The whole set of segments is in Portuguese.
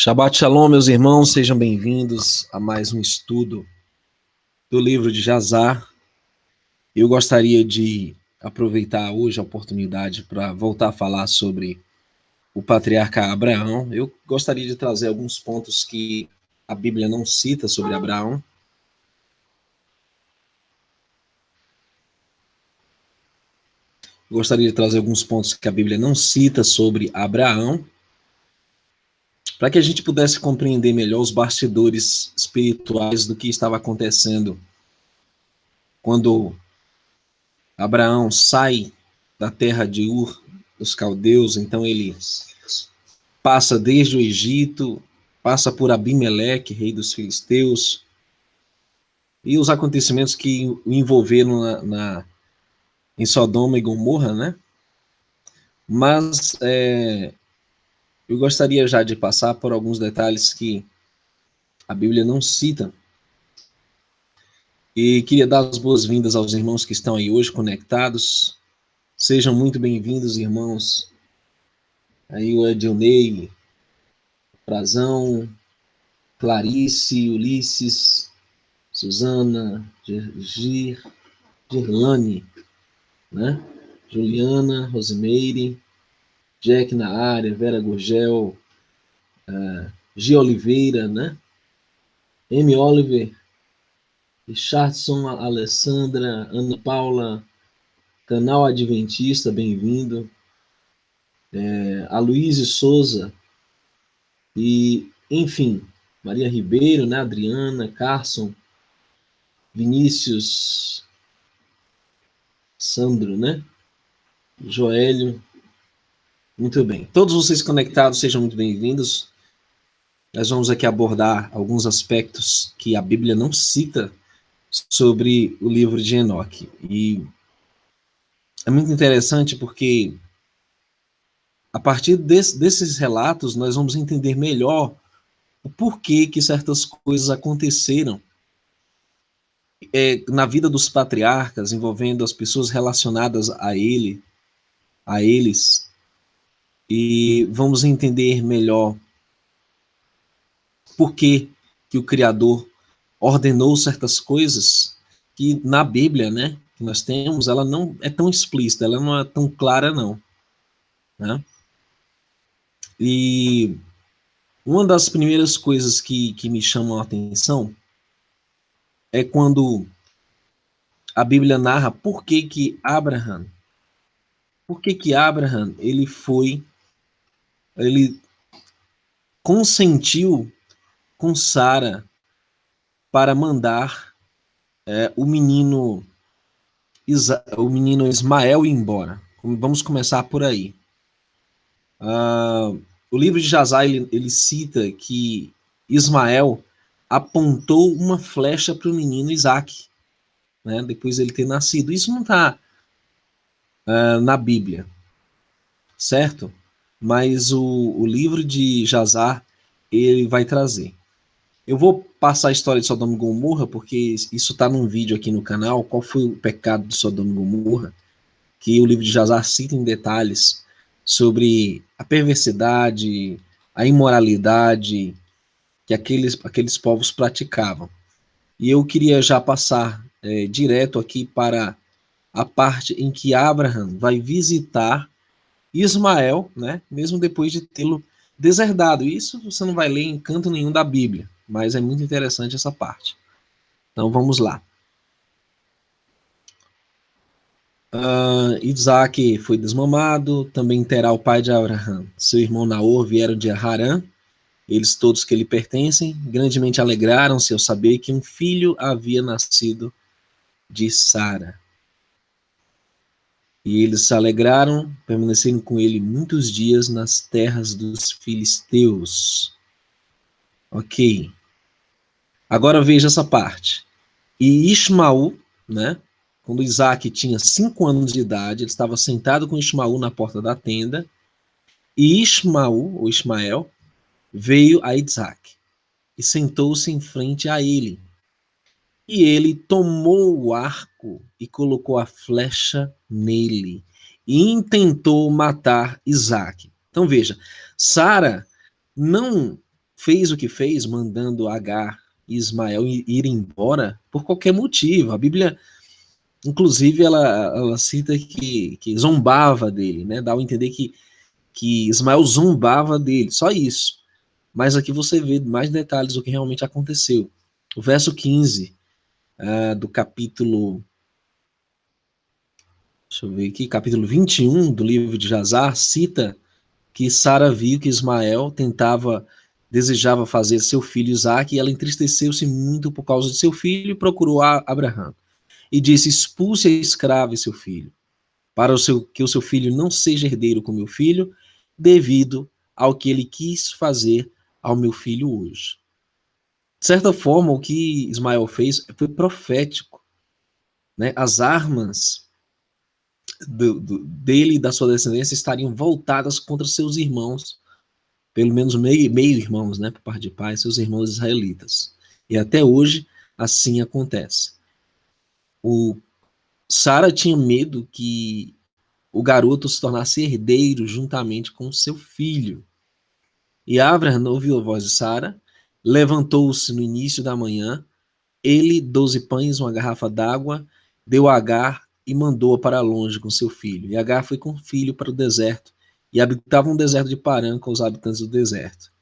Shabbat Shalom, meus irmãos, sejam bem-vindos a mais um estudo do livro de Jazar. Eu gostaria de aproveitar hoje a oportunidade para voltar a falar sobre o patriarca Abraão. Eu gostaria de trazer alguns pontos que a Bíblia não cita sobre Abraão. Gostaria de trazer alguns pontos que a Bíblia não cita sobre Abraão, para que a gente pudesse compreender melhor os bastidores espirituais do que estava acontecendo quando Abraão sai da terra de Ur dos caldeus. Então ele passa desde o Egito, passa por Abimeleque, rei dos filisteus, e os acontecimentos que o envolveram em Sodoma e Gomorra, né? Mas eu gostaria já de passar por alguns detalhes que a Bíblia não cita. E queria dar as boas-vindas aos irmãos que estão aí hoje conectados. Sejam muito bem-vindos, irmãos. Aí o Edilnei, Frazão, Clarice, Ulisses, Suzana, Girlane, né? Juliana, Rosimeire, Jack na área, Vera Gurgel, G. Oliveira, né? M. Oliver, Richardson, Alessandra, Ana Paula, Canal Adventista, bem-vindo. Aloysio Souza, e, enfim, Maria Ribeiro, né? Adriana, Carson, Vinícius, Sandro, né? Joélio. Muito bem. Todos vocês conectados, sejam muito bem-vindos. Nós vamos aqui abordar alguns aspectos que a Bíblia não cita sobre o livro de Enoque. E é muito interessante porque a partir desses relatos nós vamos entender melhor o porquê que certas coisas aconteceram na vida dos patriarcas, envolvendo as pessoas relacionadas a eles, e vamos entender melhor por que o Criador ordenou certas coisas que na Bíblia, né, que nós temos, ela não é tão explícita, ela não é tão clara, não, né? E uma das primeiras coisas que me chamam a atenção é quando a Bíblia narra por que Abraham, ele consentiu com Sara para mandar o menino Ismael ir embora. Vamos começar por aí. O livro de Jazar, ele cita que Ismael apontou uma flecha para o menino Isaac, né, depois de ele ter nascido. Isso não está na Bíblia, certo? Mas o livro de Jazar, ele vai trazer. Eu vou passar a história de Sodoma e Gomorra, porque isso está num vídeo aqui no canal, qual foi o pecado de Sodoma e Gomorra, que o livro de Jazar cita em detalhes sobre a perversidade, a imoralidade que aqueles povos praticavam. E eu queria já passar direto aqui para a parte em que Abraham vai visitar Ismael, né, mesmo depois de tê-lo deserdado. Isso você não vai ler em canto nenhum da Bíblia, mas é muito interessante essa parte. Então vamos lá. Isaac foi desmamado, também Terá, o pai de Abraham, seu irmão Naor, vieram de Harã, eles todos que lhe pertencem, grandemente alegraram-se ao saber que um filho havia nascido de Sara. E eles se alegraram, permaneceram com ele muitos dias nas terras dos filisteus. Ok. Agora veja essa parte. E Ismael, né? Quando Isaac tinha 5 anos de idade, ele estava sentado com Ismael na porta da tenda. E Ismael, veio a Isaac e sentou-se em frente a ele. E ele tomou o arco e colocou a flecha nele e intentou matar Isaac. Então veja, Sara não fez o que fez, mandando Agar e Ismael ir embora por qualquer motivo. A Bíblia, inclusive, ela cita que zombava dele, né? Dá a entender que Ismael zombava dele, só isso. Mas aqui você vê mais detalhes do que realmente aconteceu. O verso 15 do capítulo, deixa eu ver aqui, capítulo 21 do livro de Jazar, cita que Sara viu que Ismael desejava fazer seu filho Isaque, e ela entristeceu-se muito por causa de seu filho e procurou Abraão. E disse: expulse a escrava e seu filho, para que o seu filho não seja herdeiro com meu filho, devido ao que ele quis fazer ao meu filho hoje. De certa forma, o que Ismael fez foi profético, né? As armas dele e da sua descendência estariam voltadas contra seus irmãos, pelo menos meio irmãos, né, por parte de pai, seus irmãos israelitas. E até hoje assim acontece. O Sara tinha medo que o garoto se tornasse herdeiro juntamente com seu filho. E Abraham ouviu a voz de Sara, levantou-se no início da manhã, ele, 12 pães, uma garrafa d'água, deu a Agar e mandou-a para longe com seu filho. E Agar foi com o filho para o deserto, e habitava um deserto de Parã com os habitantes do deserto.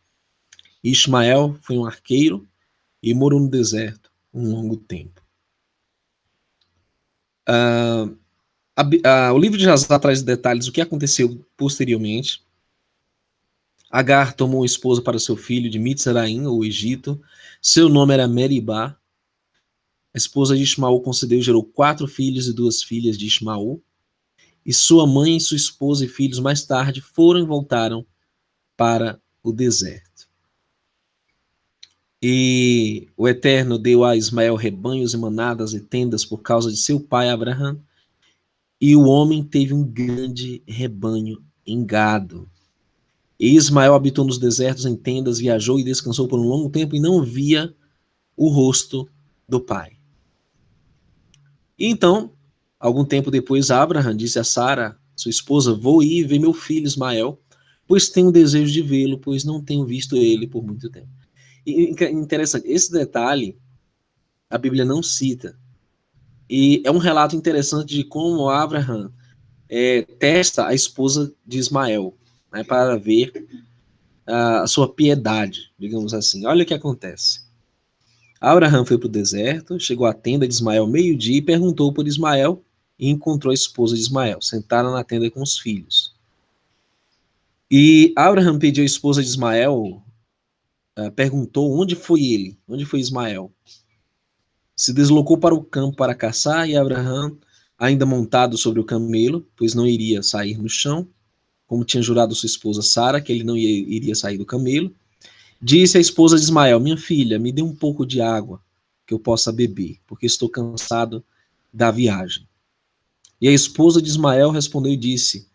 E Ismael foi um arqueiro e morou no deserto um longo tempo. O livro de Jazar traz detalhes do que aconteceu posteriormente. Agar tomou uma esposa para seu filho de Mitzraim, ou Egito. Seu nome era Meribá. A esposa de Ismael concedeu e gerou 4 filhos e 2 filhas de Ismael. E sua mãe, sua esposa e filhos mais tarde foram e voltaram para o deserto. E o Eterno deu a Ismael rebanhos e manadas e tendas por causa de seu pai Abraão. E o homem teve um grande rebanho em gado. E Ismael habitou nos desertos em tendas, viajou e descansou por um longo tempo e não via o rosto do pai. E então, algum tempo depois, Abraão disse a Sara, sua esposa: vou ir ver meu filho Ismael, pois tenho desejo de vê-lo, pois não tenho visto ele por muito tempo. E interessante, esse detalhe a Bíblia não cita. E é um relato interessante de como Abraão testa a esposa de Ismael, né, para ver a sua piedade, digamos assim. Olha o que acontece. Abraão foi para o deserto, chegou à tenda de Ismael meio-dia e perguntou por Ismael e encontrou a esposa de Ismael, sentada na tenda com os filhos. E Abraão pediu a esposa de Ismael, perguntou onde foi ele, onde foi Ismael. Se deslocou para o campo para caçar e Abraão, ainda montado sobre o camelo, pois não iria sair no chão, como tinha jurado sua esposa Sara, que ele não iria sair do camelo, disse à esposa de Ismael: minha filha, me dê um pouco de água que eu possa beber, porque estou cansado da viagem. E a esposa de Ismael respondeu e disse: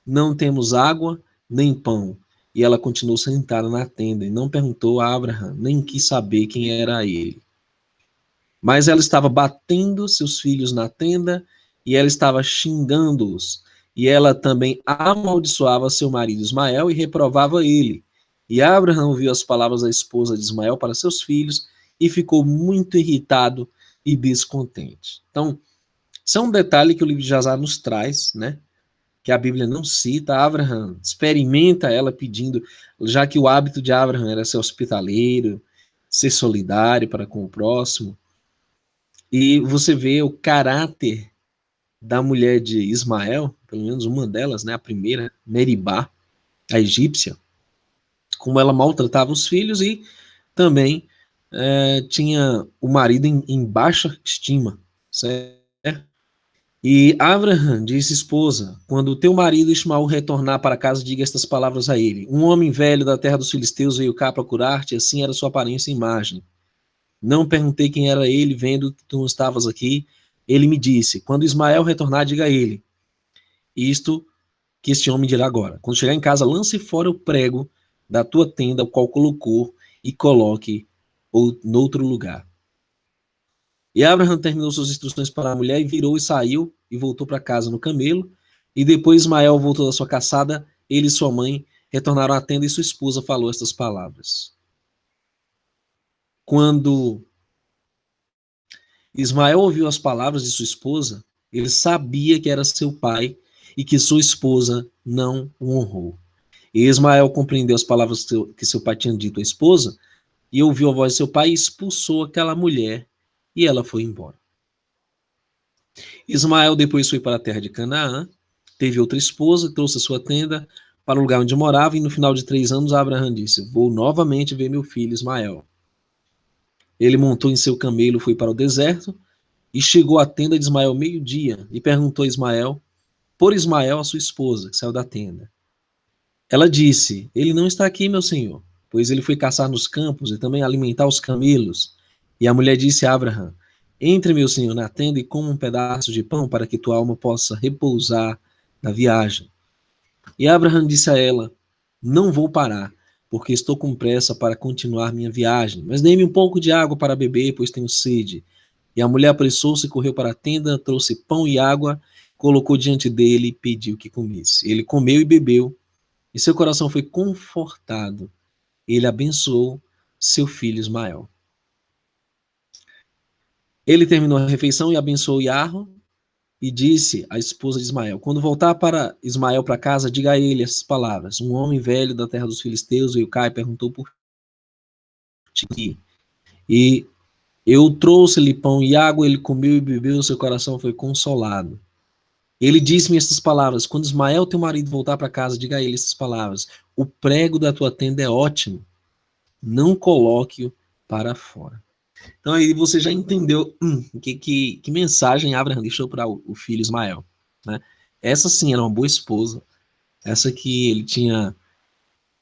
não temos água nem pão. E ela continuou sentada na tenda e não perguntou a Abraão, nem quis saber quem era ele. Mas ela estava batendo seus filhos na tenda e ela estava xingando-os. E ela também amaldiçoava seu marido Ismael e reprovava ele. E Abraão ouviu as palavras da esposa de Ismael para seus filhos e ficou muito irritado e descontente. Então, isso é um detalhe que o livro de Jazar nos traz, né? Que a Bíblia não cita. Abraão experimenta ela pedindo, já que o hábito de Abraão era ser hospitaleiro, ser solidário para com o próximo. E você vê o caráter da mulher de Ismael, pelo menos uma delas, né, a primeira, Meribá, a egípcia, como ela maltratava os filhos e também tinha o marido em baixa estima, certo? E Abraham disse à esposa: quando o teu marido Ismael retornar para casa, diga estas palavras a ele: um homem velho da terra dos filisteus veio cá procurar-te, assim era sua aparência e imagem. Não perguntei quem era ele, vendo que tu não estavas aqui. Ele me disse: quando Ismael retornar, diga a ele isto que este homem dirá agora. Quando chegar em casa, lance fora o prego da tua tenda, o qual colocou, e coloque noutro lugar. E Abraham terminou suas instruções para a mulher e virou e saiu e voltou para casa no camelo. E depois Ismael voltou da sua caçada, ele e sua mãe retornaram à tenda e sua esposa falou estas palavras. Quando Ismael ouviu as palavras de sua esposa, ele sabia que era seu pai e que sua esposa não o honrou. E Ismael compreendeu as palavras que seu pai tinha dito à esposa e ouviu a voz de seu pai e expulsou aquela mulher e ela foi embora. Ismael depois foi para a terra de Canaã, teve outra esposa, trouxe a sua tenda para o lugar onde morava e no final de 3 anos Abraão disse: vou novamente ver meu filho Ismael. Ele montou em seu camelo, foi para o deserto e chegou à tenda de Ismael meio-dia e perguntou a Ismael, por Ismael, a sua esposa, que saiu da tenda. Ela disse: ele não está aqui, meu senhor, pois ele foi caçar nos campos e também alimentar os camelos. E a mulher disse a Abraão: entre, meu senhor, na tenda e coma um pedaço de pão para que tua alma possa repousar da viagem. E Abraão disse a ela: não vou parar, porque estou com pressa para continuar minha viagem, mas dê-me um pouco de água para beber, pois tenho sede. E a mulher apressou-se, correu para a tenda, trouxe pão e água, colocou diante dele e pediu que comesse. Ele comeu e bebeu, e seu coração foi confortado. Ele abençoou seu filho Ismael. Ele terminou a refeição e abençoou Iarro e disse à esposa de Ismael: quando voltar para Ismael para casa, diga a ele essas palavras: um homem velho da terra dos filisteus veio cá e perguntou por ti. E eu trouxe-lhe pão e água, ele comeu e bebeu, seu coração foi consolado. Ele disse-me essas palavras: quando Ismael, teu marido, voltar para casa, diga a ele essas palavras: o prego da tua tenda é ótimo, não coloque-o para fora. Então aí você já entendeu que mensagem Abraão deixou para o filho Ismael, né? Essa sim era uma boa esposa, essa que ele tinha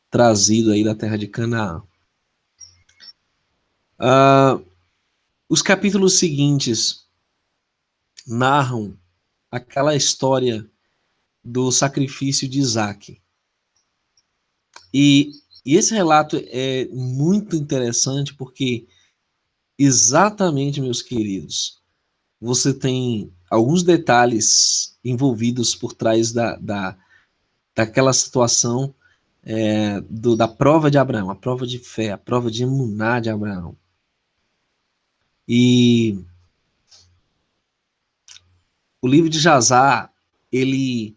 trazido aí da terra de Canaã. Os capítulos seguintes narram aquela história do sacrifício de Isaac. E esse relato é muito interessante porque exatamente, meus queridos, você tem alguns detalhes envolvidos por trás daquela situação da prova de Abraão, a prova de fé, a prova de emuná de Abraão. E o livro de Jazar, ele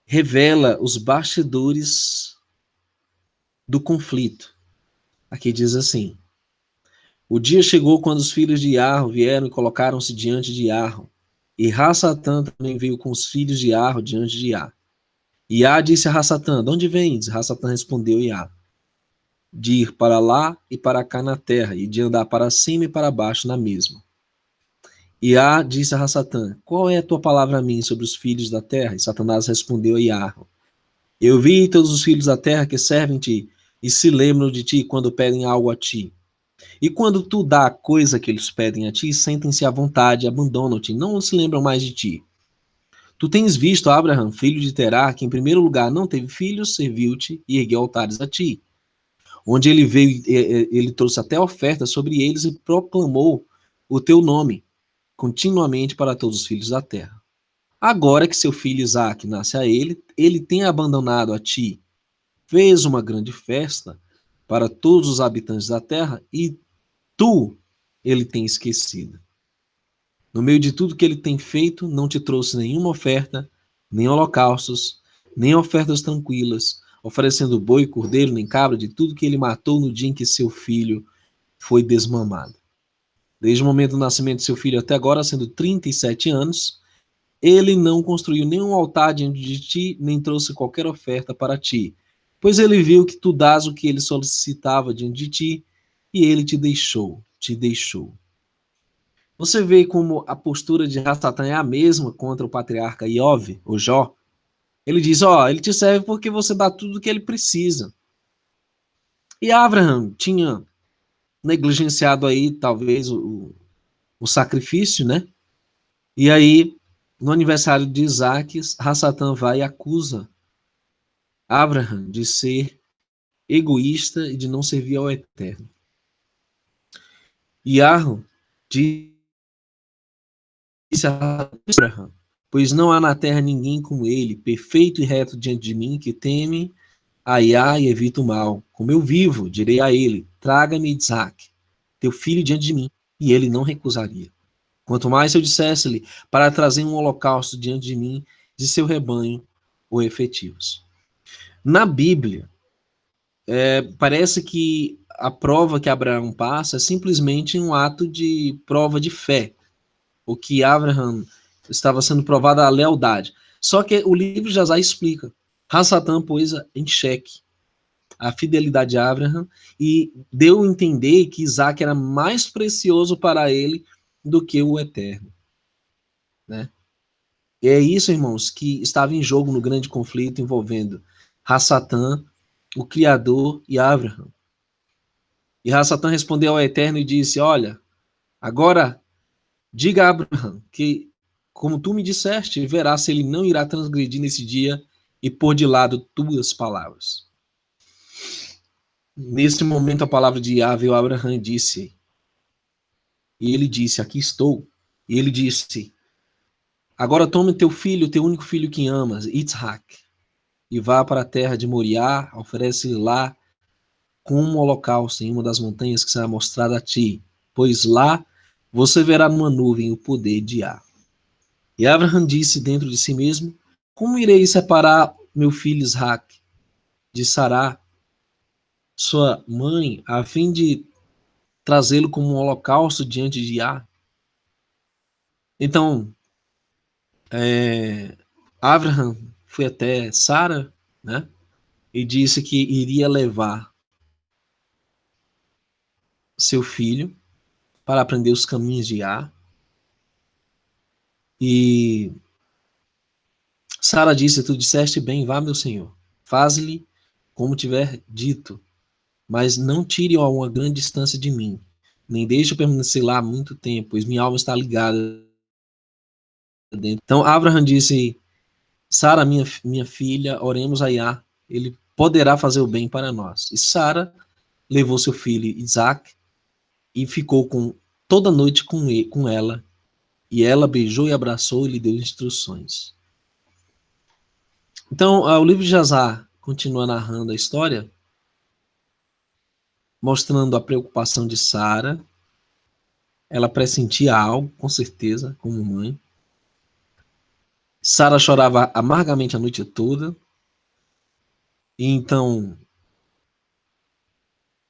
revela os bastidores do conflito. Aqui diz assim: o dia chegou quando os filhos de Iarro vieram e colocaram-se diante de Iarro. E Rassatã também veio com os filhos de Iarro diante de Iá. Iá disse a Rassatã: de onde vens? Rassatã respondeu Iá: de ir para lá e para cá na terra, e de andar para cima e para baixo na mesma. Iá disse a Rassatã: qual é a tua palavra a mim sobre os filhos da terra? E Satanás respondeu a Iarro: eu vi todos os filhos da terra que servem-te e se lembram de ti quando pedem algo a ti. E quando tu dá a coisa que eles pedem a ti, sentem-se à vontade, abandonam-te, não se lembram mais de ti. Tu tens visto Abraão, filho de Terá, que em primeiro lugar não teve filhos, serviu-te e ergueu altares a ti. Onde ele veio, ele trouxe até ofertas sobre eles e proclamou o teu nome continuamente para todos os filhos da terra. Agora que seu filho Isaque nasce a ele, ele tem abandonado a ti, fez uma grande festa para todos os habitantes da terra e tu ele tem esquecido. No meio de tudo que ele tem feito, não te trouxe nenhuma oferta, nem holocaustos, nem ofertas tranquilas, oferecendo boi, cordeiro, nem cabra, de tudo que ele matou no dia em que seu filho foi desmamado. Desde o momento do nascimento de seu filho até agora, sendo 37 anos, ele não construiu nenhum altar diante de ti, nem trouxe qualquer oferta para ti, pois ele viu que tu dás o que ele solicitava diante de ti, e ele te deixou. Você vê como a postura de Hassatã é a mesma contra o patriarca Iov, ou Jó. Ele diz, ele te serve porque você dá tudo o que ele precisa. E Abraham tinha negligenciado aí, talvez, o sacrifício, né? E aí, no aniversário de Isaac, Hasatã vai e acusa Abraham de ser egoísta e de não servir ao Eterno. E Arro disse a Abraham, pois não há na terra ninguém como ele, perfeito e reto diante de mim, que teme a Iá e evita o mal. Como eu vivo, direi a ele, traga-me Isaac, teu filho diante de mim, e ele não recusaria. Quanto mais se eu dissesse-lhe para trazer um holocausto diante de mim, de seu rebanho, ou efetivos. Na Bíblia, parece que a prova que Abraão passa é simplesmente um ato de prova de fé, o que Abraham estava sendo provada a lealdade. Só que o livro de Jasar explica. Hasatã pôs em xeque a fidelidade de Abraham e deu a entender que Isaac era mais precioso para ele do que o Eterno. Né? E é isso, irmãos, que estava em jogo no grande conflito envolvendo Hasatã, o Criador, e Abraham. E Hasatã respondeu ao Eterno e disse, olha, agora diga a Abraham que, como tu me disseste, verá se ele não irá transgredir nesse dia e pôr de lado tuas palavras. Nesse momento, a palavra de Yahvé veio a Abraham e disse, e ele disse, aqui estou. E ele disse, agora tome teu filho, teu único filho que amas, Yitzhak, e vá para a terra de Moriá, oferece-lhe lá como um holocausto em uma das montanhas que será mostrada a ti, pois lá você verá numa nuvem o poder de Yah. E Abraham disse dentro de si mesmo, como irei separar meu filho Isaac de Sará, sua mãe, a fim de trazê-lo como um holocausto diante de Yah? Então, Abraham foi até Sara, né? E disse que iria levar seu filho para aprender os caminhos de Yah. E Sara disse, tu disseste bem, vá, meu senhor, faz-lhe como tiver dito, mas não tire-o a uma grande distância de mim, nem deixe-o permanecer lá muito tempo, pois minha alma está ligada dentro. Então Abraham disse, Sara, minha filha, oremos a Yah, ele poderá fazer o bem para nós. E Sara levou seu filho Isaac e ficou toda noite com ela, e ela beijou e abraçou e lhe deu instruções. Então, o livro de Jasar continua narrando a história, mostrando a preocupação de Sara. Ela pressentia algo, com certeza, como mãe. Sara chorava amargamente a noite toda. E então,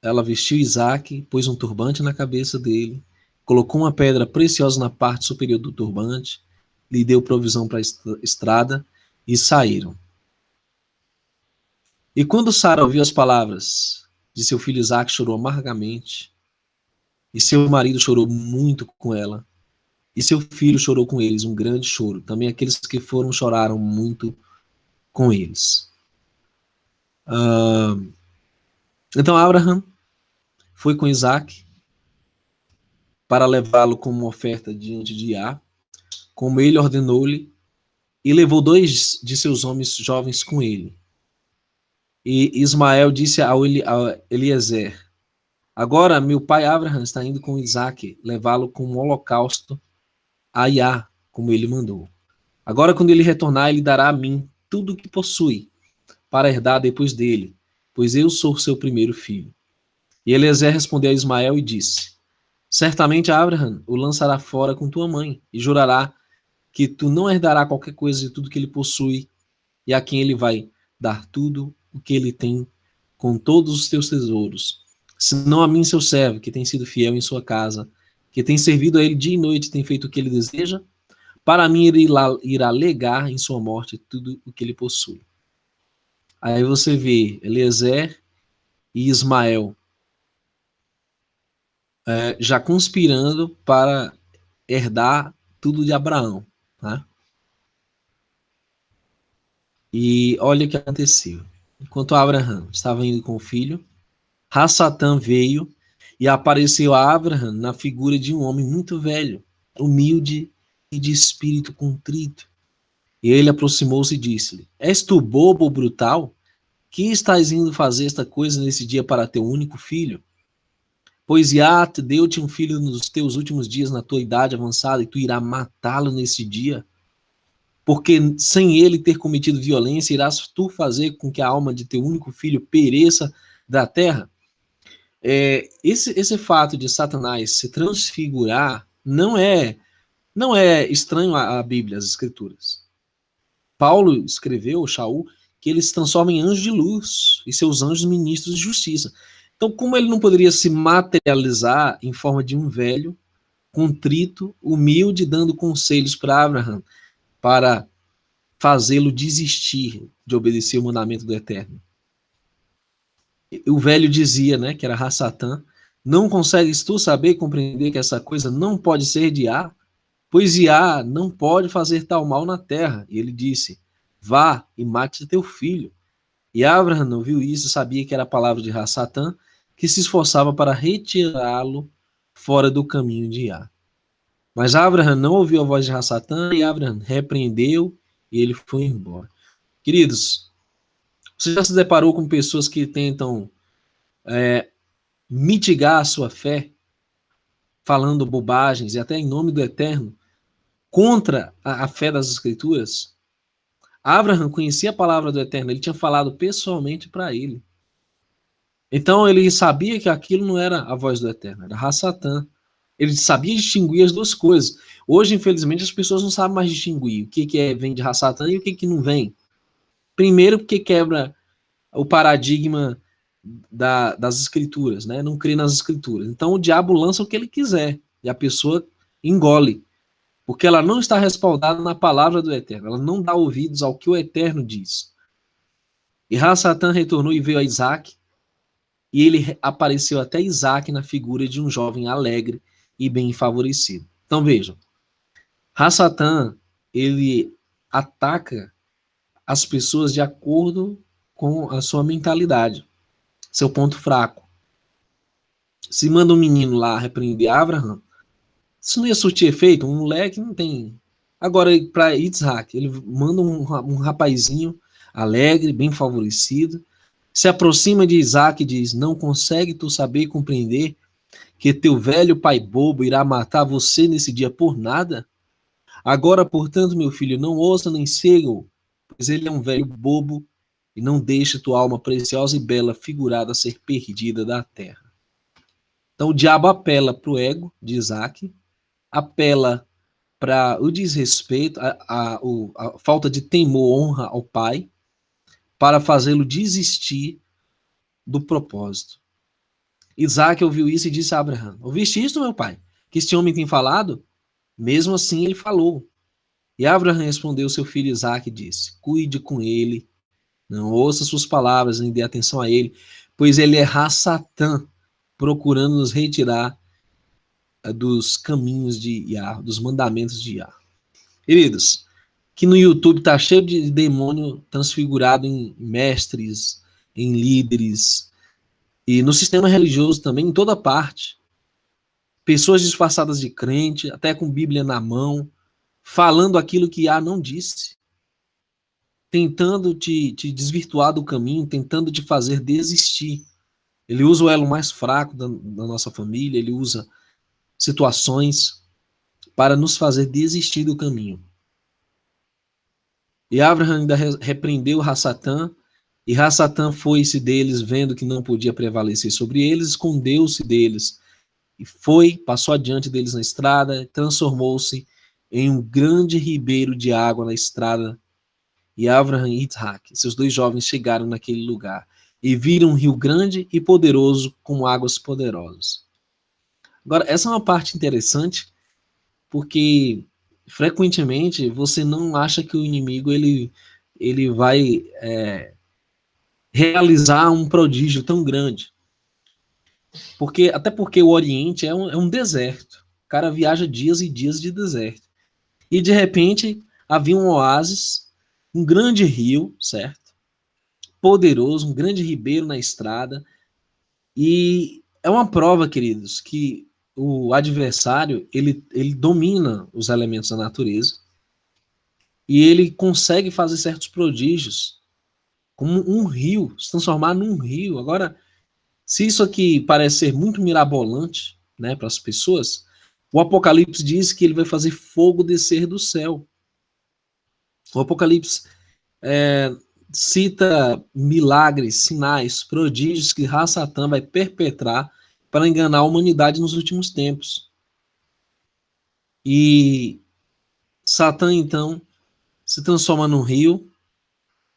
ela vestiu Isaac, pôs um turbante na cabeça dele, colocou uma pedra preciosa na parte superior do turbante, lhe deu provisão para a estrada e saíram. E quando Sara ouviu as palavras de seu filho Isaac, chorou amargamente, e seu marido chorou muito com ela, e seu filho chorou com eles, um grande choro. Também aqueles que foram choraram muito com eles. Então Abraham foi com Isaac para levá-lo como uma oferta diante de Yah, como ele ordenou-lhe, e levou 2 de seus homens jovens com ele. E Ismael disse a Eliezer, agora meu pai Abraham está indo com Isaac, levá-lo como um holocausto a Yah, como ele mandou. Agora quando ele retornar, ele dará a mim tudo o que possui, para herdar depois dele, pois eu sou seu primeiro filho. E Eliezer respondeu a Ismael e disse, certamente Abraham o lançará fora com tua mãe, e jurará que tu não herdará qualquer coisa de tudo que ele possui, e a quem ele vai dar tudo o que ele tem com todos os teus tesouros, senão a mim, seu servo, que tem sido fiel em sua casa, que tem servido a ele dia e noite, tem feito o que ele deseja, para mim ele irá legar em sua morte tudo o que ele possui. Aí você vê Eliezer e Ismael já conspirando para herdar tudo de Abraão, tá? E olha o que aconteceu. Enquanto Abraão estava indo com o filho, Rassatã veio e apareceu a Abraão na figura de um homem muito velho, humilde e de espírito contrito. E ele aproximou-se e disse-lhe: És tu bobo ou brutal? Que estás indo fazer esta coisa nesse dia para teu único filho? Pois Iá deu-te um filho nos teus últimos dias, na tua idade avançada, e tu irás matá-lo nesse dia? Porque sem ele ter cometido violência, irás tu fazer com que a alma de teu único filho pereça da terra? Esse fato de Satanás se transfigurar não é estranho à Bíblia, às Escrituras. Paulo escreveu, Shaul, que ele se transforma em anjo de luz e seus anjos ministros de justiça. Então, como ele não poderia se materializar em forma de um velho, contrito, humilde, dando conselhos para Abraão, para fazê-lo desistir de obedecer o mandamento do Eterno? O velho dizia, né, que era Rassatã: não consegues tu saber e compreender que essa coisa não pode ser de Iá? Pois Iá não pode fazer tal mal na terra. E ele disse: vá e mate teu filho. E Abraham ouviu isso, sabia que era a palavra de Rassatã, que se esforçava para retirá-lo fora do caminho de Iá. Mas Abraham não ouviu a voz de Rassatã, e Abraham repreendeu e ele foi embora. Queridos, você já se deparou com pessoas que tentam mitigar a sua fé, falando bobagens e até em nome do Eterno, contra a fé das Escrituras? Abraham conhecia a palavra do Eterno, ele tinha falado pessoalmente para ele. Então ele sabia que aquilo não era a voz do Eterno, era Rassatã. Ele sabia distinguir as duas coisas. Hoje, infelizmente, as pessoas não sabem mais distinguir o que vem de Rassatã e o que não vem. Primeiro, porque quebra o paradigma das Escrituras, né? Não crê nas Escrituras. Então o diabo lança o que ele quiser e a pessoa engole, porque ela não está respaldada na palavra do Eterno, ela não dá ouvidos ao que o Eterno diz. E Rassatã retornou e veio a Isaac, e ele apareceu até Isaac na figura de um jovem alegre e bem favorecido. Então vejam, Rassatã, ele ataca as pessoas de acordo com a sua mentalidade, seu ponto fraco. Se manda um menino lá repreender Abraham, isso não ia surtir efeito, um moleque não tem. Agora, para Isaac, ele manda um rapazinho alegre, bem favorecido, se aproxima de Isaac e diz: não consegue tu saber e compreender que teu velho pai bobo irá matar você nesse dia por nada? Agora, portanto, meu filho, não ouça nem siga-o, pois ele é um velho bobo, e não deixe tua alma preciosa e bela figurada ser perdida da terra. Então o diabo apela para o ego de Isaac, apela para o desrespeito, a falta de temor, honra ao pai, para fazê-lo desistir do propósito. Isaac ouviu isso e disse a Abraão: ouviste isto, meu pai? Que este homem tem falado? Mesmo assim ele falou. E Abraão respondeu seu filho Isaac e disse: cuide com ele, não ouça suas palavras, nem dê atenção a ele, pois ele é Rassatã, procurando nos retirar dos caminhos de Iá, dos mandamentos de Iá. Queridos, que no YouTube tá cheio de demônio transfigurado em mestres, em líderes, e no sistema religioso também, em toda parte. Pessoas disfarçadas de crente, até com Bíblia na mão, falando aquilo que Iá não disse, tentando te desvirtuar do caminho, tentando te fazer desistir. Ele usa o elo mais fraco da nossa família, ele usa situações para nos fazer desistir do caminho. E Abraham ainda repreendeu Rassatã, e Rassatã foi-se deles, vendo que não podia prevalecer sobre eles, escondeu-se deles, e passou adiante deles na estrada, transformou-se em um grande ribeiro de água na estrada. E Abraham e Isaac, seus dois jovens, chegaram naquele lugar, e viram um rio grande e poderoso, com águas poderosas. Agora, essa é uma parte interessante, porque frequentemente você não acha que o inimigo ele vai realizar um prodígio tão grande. Até porque o Oriente é um deserto. cara viaja dias e dias de deserto. E de repente havia um oásis, um grande rio, certo? Poderoso, um grande ribeiro na estrada. E é uma prova, queridos, que o adversário, ele domina os elementos da natureza e ele consegue fazer certos prodígios, como um rio, se transformar num rio. Agora, se isso aqui parece ser muito mirabolante, né, para as pessoas, o Apocalipse diz que ele vai fazer fogo descer do céu. O Apocalipse cita milagres, sinais, prodígios que Ra-Satã vai perpetrar para enganar a humanidade nos últimos tempos. E Satã, então, se transforma num rio.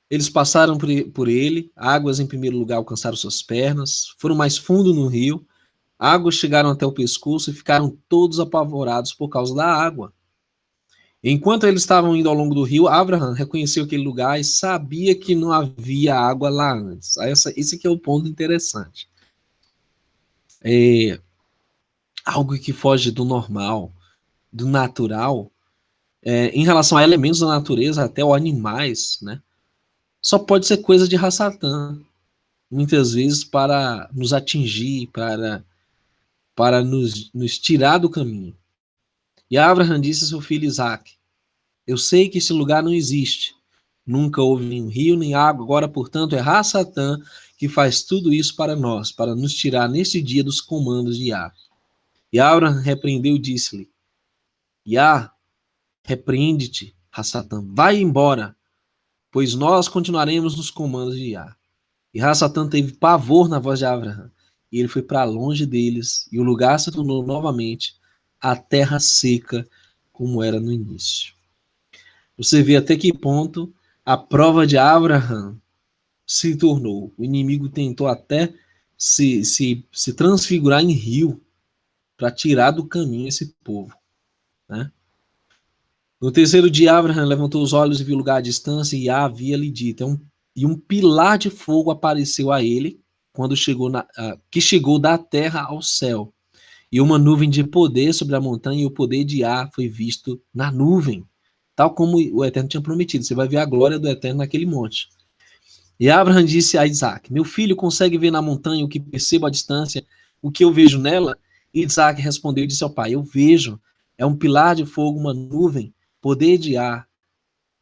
Eles passaram por ele, águas em primeiro lugar alcançaram suas pernas, foram mais fundo no rio, águas chegaram até o pescoço e ficaram todos apavorados por causa da água. Enquanto eles estavam indo ao longo do rio, Abraham reconheceu aquele lugar e sabia que não havia água lá antes. Esse aqui é o ponto interessante. Algo que foge do normal, do natural, em relação a elementos da natureza, até os animais, né? Só pode ser coisa de Ra-Satã, muitas vezes para nos atingir, para nos tirar do caminho. E Abraham disse a seu filho Isaac: eu sei que esse lugar não existe. Nunca houve nenhum rio, nem água. Agora, portanto, é Ra-Satã que faz tudo isso para nós, para nos tirar neste dia dos comandos de Yah. E Abraham repreendeu e disse-lhe: Yah, repreende-te, Ra-Satã, vai embora, pois nós continuaremos nos comandos de Yah. E Ra-Satã teve pavor na voz de Abraham, e ele foi para longe deles, e o lugar se tornou novamente a terra seca, como era no início. Você vê até que ponto a prova de Abraham se tornou. O inimigo tentou até se transfigurar em rio para tirar do caminho esse povo, né? No terceiro dia, Abraham levantou os olhos e viu o lugar à distância, e havia-lhe dito. E um pilar de fogo apareceu a ele, quando que chegou da terra ao céu. E uma nuvem de poder sobre a montanha, e o poder de Yah foi visto na nuvem, tal como o Eterno tinha prometido. Você vai ver a glória do Eterno naquele monte. E Abraham disse a Isaac: meu filho consegue ver na montanha o que percebo à distância, o que eu vejo nela? E Isaac respondeu e disse ao pai: eu vejo, é um pilar de fogo, uma nuvem, poder de ar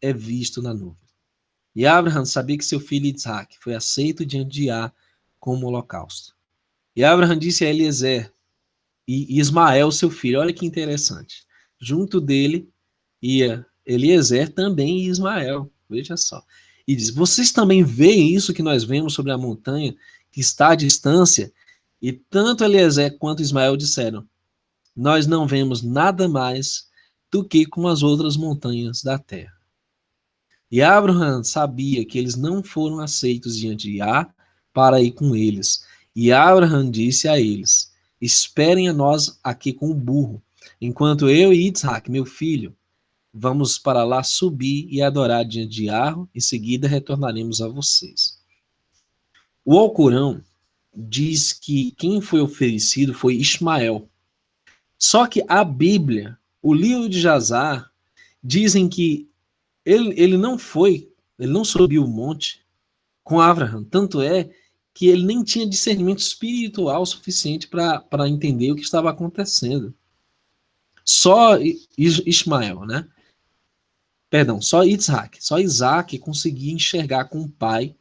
é visto na nuvem. E Abraham sabia que seu filho Isaac foi aceito diante de Yah como holocausto. E Abraham disse a Eliezer e Ismael, seu filho, olha que interessante, junto dele ia Eliezer também e Ismael, veja só. E diz: vocês também veem isso que nós vemos sobre a montanha, que está à distância? E tanto Eliezer quanto Ismael disseram: nós não vemos nada mais do que com as outras montanhas da terra. E Abraham sabia que eles não foram aceitos diante de Yah para ir com eles. E Abraham disse a eles: esperem a nós aqui com o burro, enquanto eu e Isaac, meu filho, vamos para lá subir e adorar diante de Yah, em seguida retornaremos a vocês. O Alcorão diz que quem foi oferecido foi Ismael. Só que a Bíblia, o livro de Jazar, dizem que ele não subiu o monte com Abraham. Tanto é que ele nem tinha discernimento espiritual suficiente para entender o que estava acontecendo. Só Ismael, né? Perdão, só Isaac. Só Isaac conseguia enxergar com o pai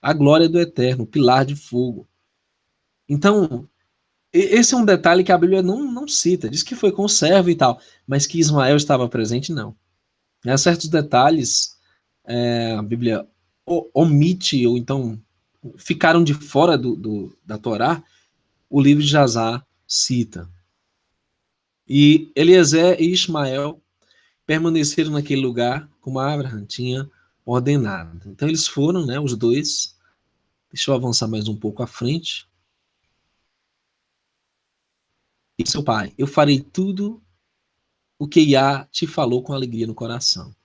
a glória do Eterno, o pilar de fogo. Então, esse é um detalhe que a Bíblia não cita. Diz que foi com o servo e tal, mas que Ismael estava presente, não. Há certos detalhes a Bíblia omite, ou então ficaram de fora da Torá, o livro de Jazar cita. E Eliezer e Ismael permaneceram naquele lugar como Abraham tinha ordenado. Então eles foram, né, os dois. Deixa eu avançar mais um pouco à frente. E seu pai: eu farei tudo o que Yah te falou com alegria no coração.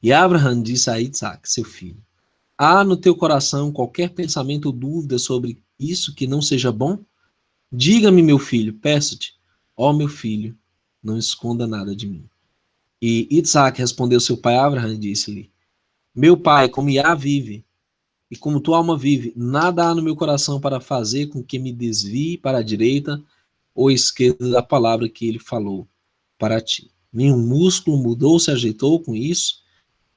E Abraham disse a Isaac, seu filho: há no teu coração qualquer pensamento ou dúvida sobre isso que não seja bom? Diga-me, meu filho, peço-te, ó meu filho, não esconda nada de mim. E Isaac respondeu seu pai Abraão e disse-lhe: Meu pai, como Yah vive, e como tua alma vive, nada há no meu coração para fazer com que me desvie para a direita ou esquerda da palavra que ele falou para ti. Nenhum músculo mudou, se ajeitou com isso.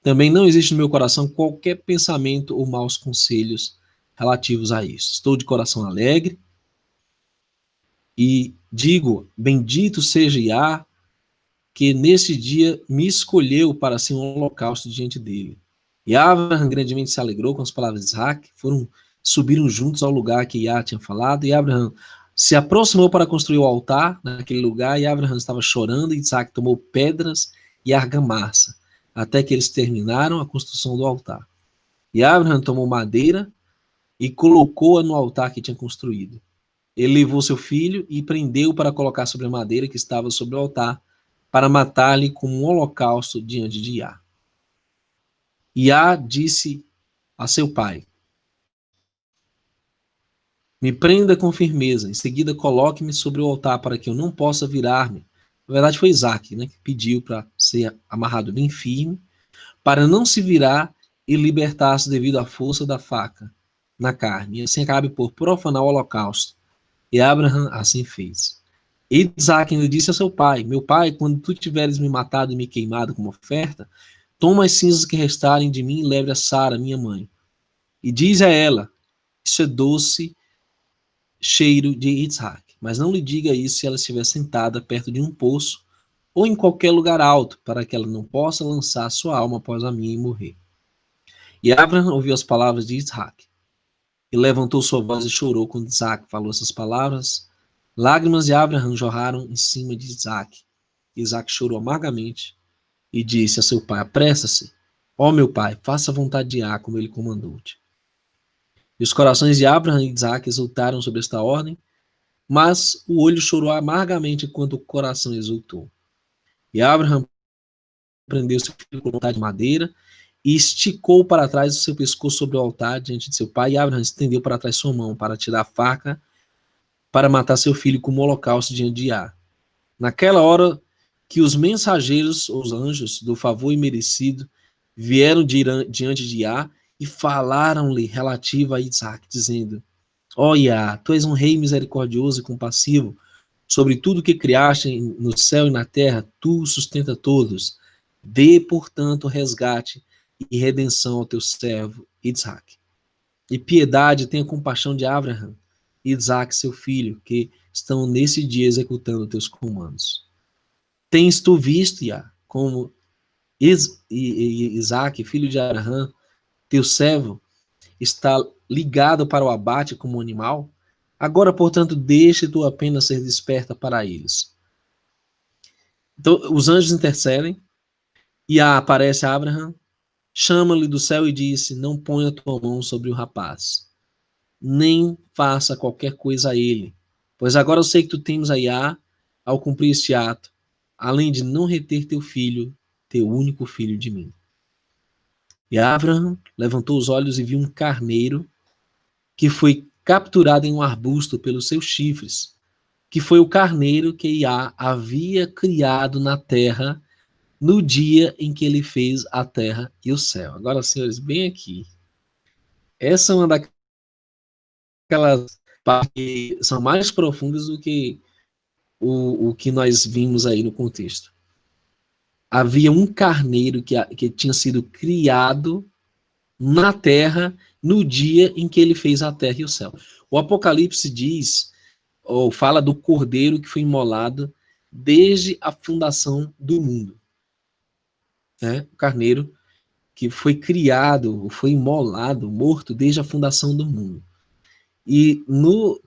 Também não existe no meu coração qualquer pensamento ou maus conselhos relativos a isso. Estou de coração alegre e digo: bendito seja Yah, que nesse dia me escolheu para ser um holocausto diante dele. E Abraham grandemente se alegrou com as palavras de Isaac, subiram juntos ao lugar que Yah tinha falado, e Abraham se aproximou para construir o altar naquele lugar, e Abraham estava chorando, e Isaac tomou pedras e argamassa, até que eles terminaram a construção do altar. E Abraham tomou madeira e colocou-a no altar que tinha construído. Ele levou seu filho e prendeu para colocar sobre a madeira que estava sobre o altar, para matar-lhe como um holocausto diante de Yah. Yah disse a seu pai: Me prenda com firmeza, em seguida coloque-me sobre o altar para que eu não possa virar-me. Na verdade foi Isaac, né, que pediu para ser amarrado bem firme, para não se virar e libertar-se devido à força da faca na carne, e assim acabe por profanar o holocausto. E Abraham assim fez. E Isaac ainda disse a seu pai: Meu pai, quando tu tiveres me matado e me queimado como oferta, toma as cinzas que restarem de mim e leve a Sara, minha mãe. E diz a ela: Isso é doce cheiro de Isaac. Mas não lhe diga isso se ela estiver sentada perto de um poço ou em qualquer lugar alto, para que ela não possa lançar sua alma após a minha e morrer. E Abraham ouviu as palavras de Isaac. E levantou sua voz e chorou quando Isaac falou essas palavras. Lágrimas de Abraham jorraram em cima de Isaac. Isaac chorou amargamente e disse a seu pai: Apressa-se, ó meu pai, faça a vontade de Yah, como ele comandou-te. E os corações de Abraham e Isaac exultaram sobre esta ordem, mas o olho chorou amargamente enquanto o coração exultou. E Abraham prendeu seu filho com vontade de madeira e esticou para trás o seu pescoço sobre o altar diante de seu pai. E Abraham estendeu para trás sua mão para tirar a faca para matar seu filho como holocausto diante de Yah. Naquela hora que os mensageiros, os anjos do favor imerecido, vieram diante de Yah e falaram-lhe relativo a Isaac, dizendo: Ó Yah, tu és um rei misericordioso e compassivo, sobre tudo que criaste no céu e na terra, tu sustenta todos. Dê, portanto, resgate e redenção ao teu servo Isaac. E piedade, tenha compaixão de Abraham e Isaac, seu filho, que estão nesse dia executando teus comandos. Tens tu visto, Yah, como Isaac, filho de Abraham, teu servo, está ligado para o abate como animal? Agora, portanto, deixe tu apenas ser desperta para eles. Então, os anjos intercedem, e aparece Abraham, chama-lhe do céu e disse: Não ponha tua mão sobre o rapaz, nem faça qualquer coisa a ele, pois agora eu sei que tu temes a Yah ao cumprir este ato, além de não reter teu filho, teu único filho de mim. E Abraham levantou os olhos e viu um carneiro que foi capturado em um arbusto pelos seus chifres, que foi o carneiro que Yah havia criado na terra no dia em que ele fez a terra e o céu. Agora, senhores, bem aqui. Essa é uma daquelas partes que são mais profundas do que o que nós vimos aí no contexto. Havia um carneiro que tinha sido criado na terra no dia em que ele fez a terra e o céu. O Apocalipse diz, ou fala do cordeiro que foi imolado desde a fundação do mundo. Né? O carneiro que foi criado, foi imolado, morto desde a fundação do mundo. E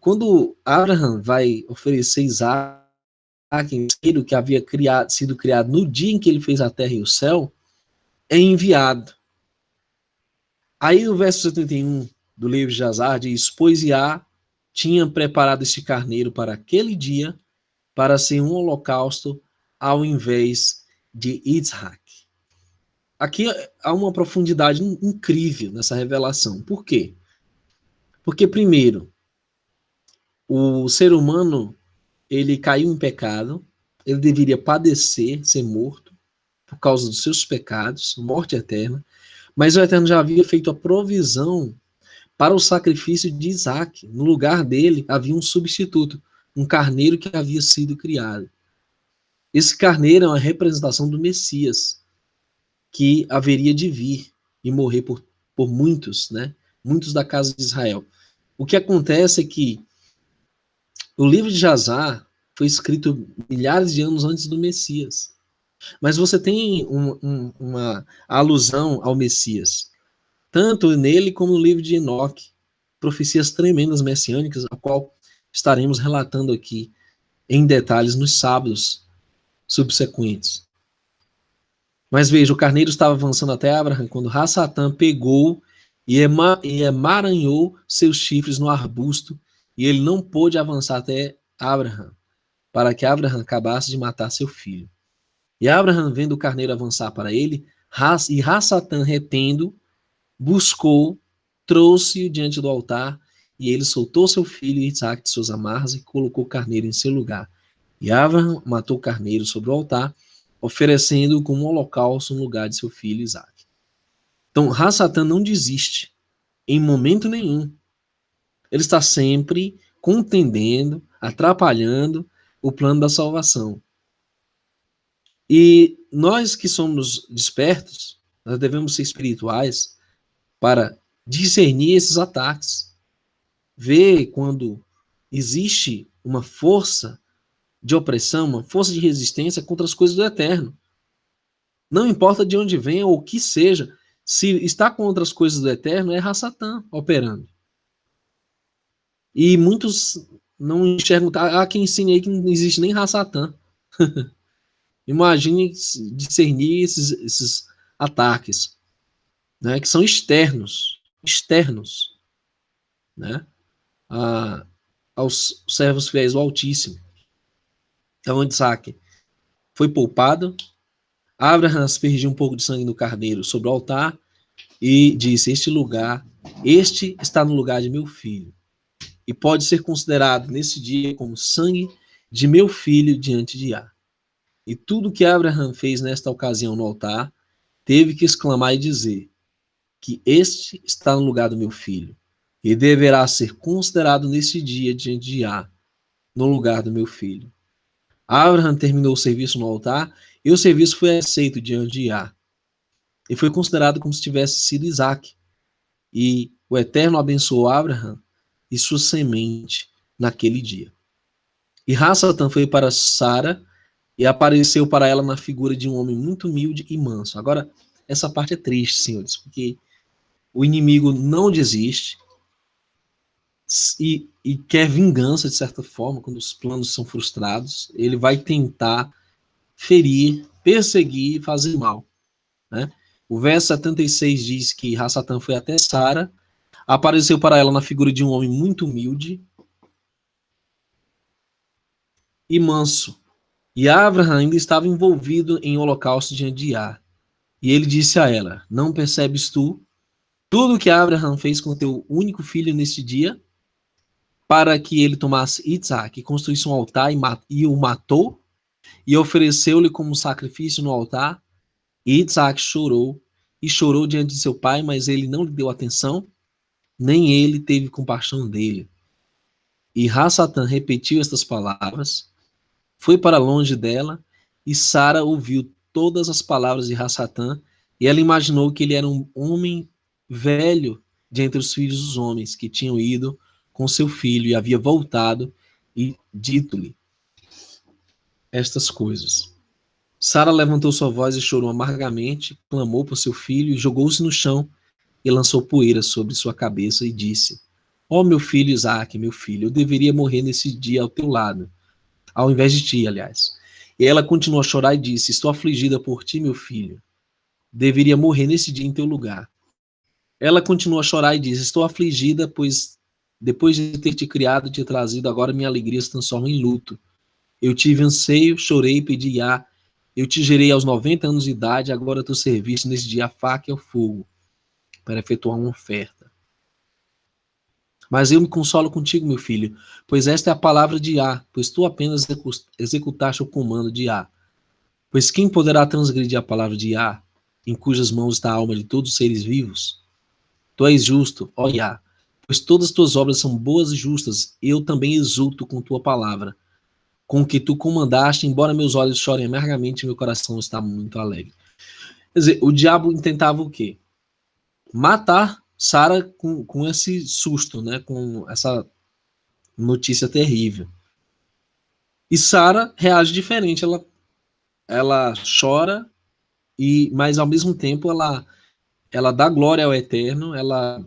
quando Abraham vai oferecer Isaac, que havia sido criado no dia em que ele fez a terra e o céu, é enviado. Aí o verso 71 do livro de Azar diz: Pois Yah tinha preparado este carneiro para aquele dia, para ser um holocausto ao invés de Isaac. Aqui há uma profundidade incrível nessa revelação. Por quê? Porque, primeiro, o ser humano, ele caiu em pecado, ele deveria padecer, ser morto, por causa dos seus pecados, morte eterna, mas o Eterno já havia feito a provisão para o sacrifício de Isaac. No lugar dele havia um substituto, um carneiro que havia sido criado. Esse carneiro é uma representação do Messias, que haveria de vir e morrer por muitos, né? Muitos da casa de Israel. O que acontece é que o livro de Jazar foi escrito milhares de anos antes do Messias. Mas você tem uma alusão ao Messias, tanto nele como no livro de Enoque, profecias tremendas messiânicas, a qual estaremos relatando aqui em detalhes nos sábados subsequentes. Mas veja, o carneiro estava avançando até Abraham quando Rassatã pegou e emaranhou seus chifres no arbusto, e ele não pôde avançar até Abraham, para que Abraham acabasse de matar seu filho. E Abraham, vendo o carneiro avançar para ele, e Rassatã retendo, buscou, trouxe-o diante do altar, e ele soltou seu filho Isaac de suas amarras e colocou o carneiro em seu lugar. E Abraham matou o carneiro sobre o altar, oferecendo-o como um holocausto no lugar de seu filho Isaac. Então, Rassatã não desiste, em momento nenhum. Ele está sempre contendendo, atrapalhando o plano da salvação. E nós que somos despertos, nós devemos ser espirituais para discernir esses ataques. Ver quando existe uma força de opressão, uma força de resistência contra as coisas do eterno. Não importa de onde venha ou o que seja, se está contra as coisas do eterno, é Rassatã operando. E muitos não enxergam. Há quem ensine aí que não existe nem Rassatã. Imagine discernir esses ataques, né, que são externos, né, aos servos fiéis do Altíssimo. Então, Isaac foi poupado. Abraham aspergiu um pouco de sangue no carneiro sobre o altar e disse: este está no lugar de meu filho, e pode ser considerado nesse dia como sangue de meu filho diante de Yah. E tudo que Abraham fez nesta ocasião no altar, teve que exclamar e dizer que este está no lugar do meu filho, e deverá ser considerado nesse dia diante de Yah, no lugar do meu filho. Abraham terminou o serviço no altar, e o serviço foi aceito diante de Yah. E foi considerado como se tivesse sido Isaac. E o Eterno abençoou Abraham e sua semente naquele dia. E Rassatã foi para Sara e apareceu para ela na figura de um homem muito humilde e manso. Agora, essa parte é triste, senhores, porque o inimigo não desiste e quer vingança, de certa forma, quando os planos são frustrados. Ele vai tentar ferir, perseguir e fazer mal, né? O verso 76 diz que Rassatã foi até Sara, apareceu para ela na figura de um homem muito humilde e manso. E Abraham ainda estava envolvido em holocausto diante de Yah. E ele disse a ela: não percebes tu tudo o que Abraham fez com teu único filho neste dia, para que ele tomasse Isaac e construísse um altar e o matou, e ofereceu-lhe como sacrifício no altar? E Isaac chorou, e chorou diante de seu pai, mas ele não lhe deu atenção, nem ele teve compaixão dele. E Rassatã repetiu estas palavras, foi para longe dela, e Sara ouviu todas as palavras de Rassatã, e ela imaginou que ele era um homem velho de entre os filhos dos homens, que tinham ido com seu filho e havia voltado e dito-lhe estas coisas. Sara levantou sua voz e chorou amargamente, clamou por seu filho e jogou-se no chão e lançou poeira sobre sua cabeça e disse: ó meu filho Isaac, meu filho, eu deveria morrer nesse dia ao teu lado, ao invés de ti, aliás. E ela continuou a chorar e disse: estou afligida por ti, meu filho. Deveria morrer nesse dia em teu lugar. Ela continuou a chorar e disse: estou afligida, pois depois de ter te criado e te trazido, agora minha alegria se transforma em luto. Eu tive anseio, chorei e pedi Yah. Eu te gerei aos 90 anos de idade, agora tu serviste nesse dia a faca e o fogo para efetuar uma oferta. Mas eu me consolo contigo, meu filho, pois esta é a palavra de Yah, pois tu apenas executaste o comando de Yah. Pois quem poderá transgredir a palavra de Yah, em cujas mãos está a alma de todos os seres vivos? Tu és justo, ó Yah, pois todas as tuas obras são boas e justas, e eu também exulto com tua palavra, com o que tu comandaste, embora meus olhos chorem amargamente, meu coração está muito alegre. Quer dizer, o diabo intentava o quê? Matar Sara com esse susto, né? Com essa notícia terrível. E Sara reage diferente, ela chora, mas ao mesmo tempo ela dá glória ao Eterno, ela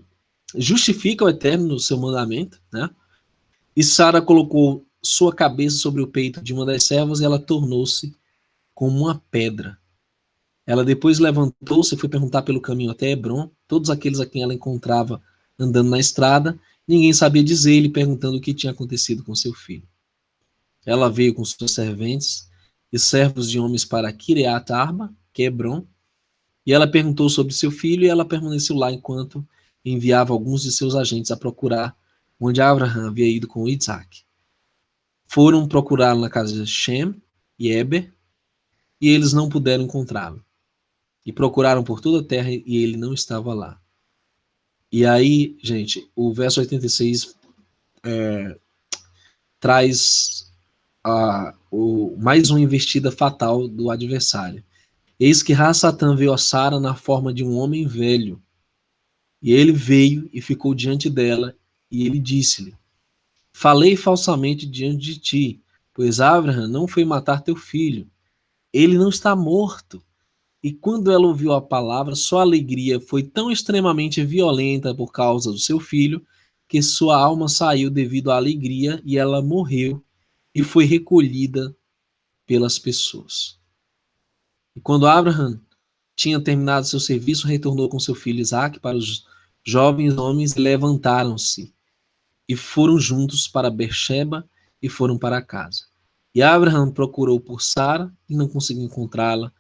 justifica o Eterno no seu mandamento, né? E Sara colocou sua cabeça sobre o peito de uma das servas e ela tornou-se como uma pedra. Ela depois levantou-se e foi perguntar pelo caminho até Hebron. Todos aqueles a quem ela encontrava andando na estrada, ninguém sabia dizer-lhe, perguntando o que tinha acontecido com seu filho. Ela veio com seus serventes e servos de homens para Kireat Arba, que é Hebron, e ela perguntou sobre seu filho e ela permaneceu lá enquanto enviava alguns de seus agentes a procurar onde Abraham havia ido com Isaac. Foram procurá-lo na casa de Shem e Eber, e eles não puderam encontrá-lo. E procuraram por toda a terra e ele não estava lá. E aí, gente, o verso 86 traz mais uma investida fatal do adversário. Eis que Ra-Satã veio a Sara na forma de um homem velho. E ele veio e ficou diante dela, e ele disse-lhe: Falei falsamente diante de ti, pois Abraham não foi matar teu filho. Ele não está morto. E quando ela ouviu a palavra, sua alegria foi tão extremamente violenta por causa do seu filho, que sua alma saiu devido à alegria e ela morreu e foi recolhida pelas pessoas. E quando Abraham tinha terminado seu serviço, retornou com seu filho Isaque para os jovens homens e levantaram-se e foram juntos para Beersheba e foram para casa. E Abraham procurou por Sara e não conseguiu encontrá-la.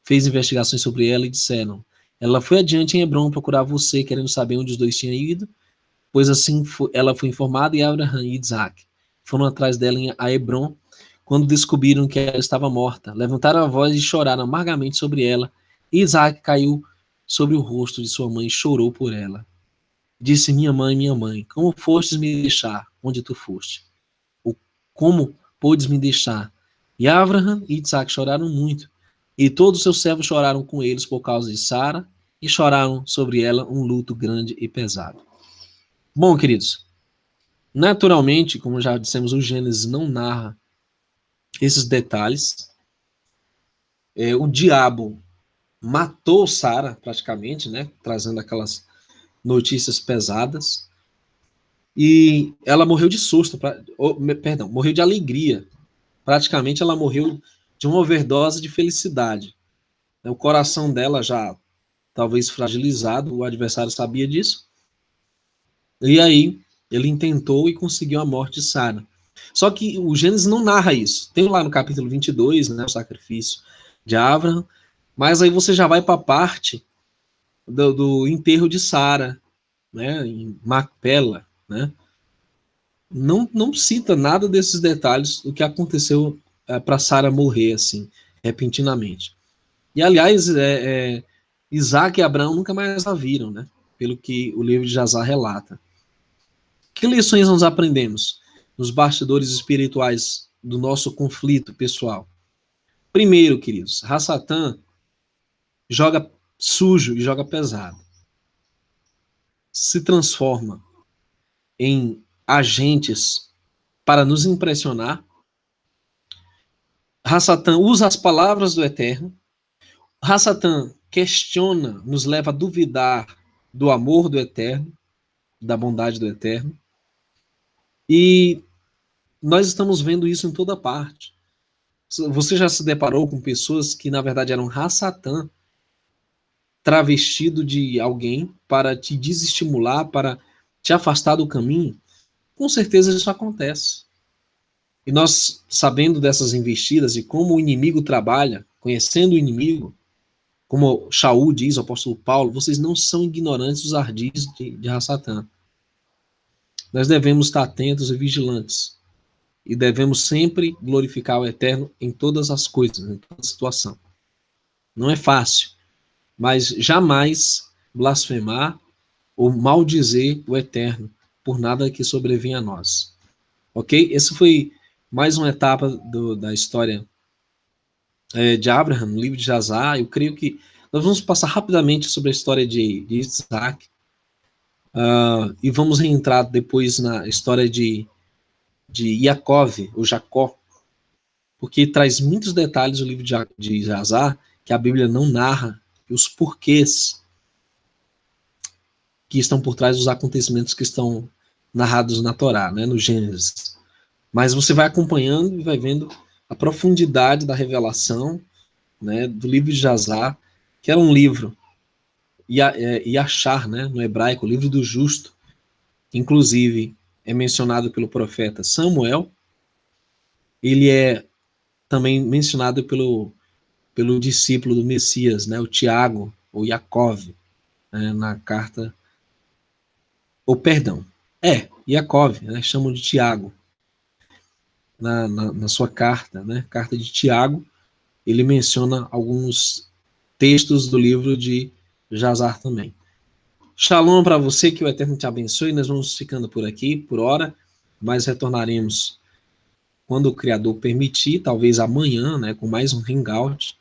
Fez investigações sobre ela e disseram: ela foi adiante em Hebron procurar você, querendo saber onde os dois tinham ido, pois assim ela foi informada, e Abraham e Isaac foram atrás dela a Hebron, quando descobriram que ela estava morta. Levantaram a voz e choraram amargamente sobre ela, e Isaac caiu sobre o rosto de sua mãe e chorou por ela. Disse: minha mãe, como fostes me deixar onde tu foste? Como podes me deixar? E Abraham e Isaac choraram muito, e todos os seus servos choraram com eles por causa de Sara, e choraram sobre ela um luto grande e pesado. Bom, queridos, naturalmente, como já dissemos, o Gênesis não narra esses detalhes. O diabo matou Sara, praticamente, né, trazendo aquelas notícias pesadas, e ela morreu de susto, morreu de alegria. Praticamente ela morreu de uma overdose de felicidade. O coração dela já talvez fragilizado, o adversário sabia disso. E aí ele intentou e conseguiu a morte de Sara. Só que o Gênesis não narra isso. Tem lá no capítulo 22, né, o sacrifício de Abraham, mas aí você já vai para a parte do enterro de Sara, né, em Macpela, né? Não cita nada desses detalhes do que aconteceu para Sara morrer assim, repentinamente. E, aliás, Isaac e Abraão nunca mais a viram, né? Pelo que o livro de Jazar relata. Que lições nós aprendemos nos bastidores espirituais do nosso conflito pessoal? Primeiro, queridos, Ra-Satã joga sujo e joga pesado. Se transforma em agentes para nos impressionar. Ra-Satã usa as palavras do Eterno. Ra-Satã questiona, nos leva a duvidar do amor do Eterno, da bondade do Eterno. E nós estamos vendo isso em toda parte. Você já se deparou com pessoas que, na verdade, eram Ra-Satã, travestido de alguém para te desestimular, para te afastar do caminho? Com certeza isso acontece. E nós, sabendo dessas investidas e como o inimigo trabalha, conhecendo o inimigo, como Shaul diz, o apóstolo Paulo, vocês não são ignorantes dos ardis de Ra-Satã. nós devemos estar atentos e vigilantes. E devemos sempre glorificar o Eterno em todas as coisas, em toda situação. Não é fácil, mas jamais blasfemar ou maldizer o Eterno por nada que sobrevenha a nós. Ok? Essa foi mais uma etapa da história de Abraham, no livro de Jazar. Eu creio que nós vamos passar rapidamente sobre a história de Isaac, e vamos reentrar depois na história de Yaakov, ou Jacó, porque traz muitos detalhes o livro de Jazar que a Bíblia não narra, e os porquês que estão por trás dos acontecimentos que estão narrados na Torá, né, no Gênesis. Mas você vai acompanhando e vai vendo a profundidade da revelação, né, do livro de Jazar, que era um livro, Yashar, né, no hebraico, o livro do justo, inclusive é mencionado pelo profeta Samuel. Ele é também mencionado pelo discípulo do Messias, né, o Tiago, ou Yaakov, né, na carta, Yaakov, né, chamam de Tiago, na sua carta, né, carta de Tiago, ele menciona alguns textos do livro de Jazar também. Shalom para você, que o Eterno te abençoe. Nós vamos ficando por aqui, por hora, mas retornaremos quando o Criador permitir, talvez amanhã, né, com mais um hangout.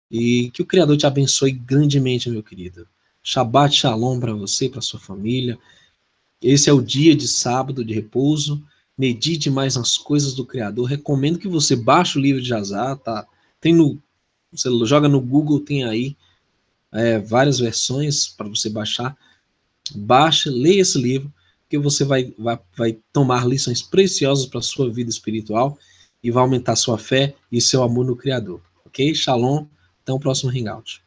E que o Criador te abençoe grandemente, meu querido. Shabbat Shalom para você, para sua família. Esse é o dia de sábado, de repouso. Medite mais nas coisas do Criador. Recomendo que você baixe o livro de Jazar, tá? Você joga no Google, tem aí várias versões para você baixar. Baixa, leia esse livro, que você vai tomar lições preciosas para a sua vida espiritual e vai aumentar sua fé e seu amor no Criador. Ok? Shalom. Até o próximo hangout.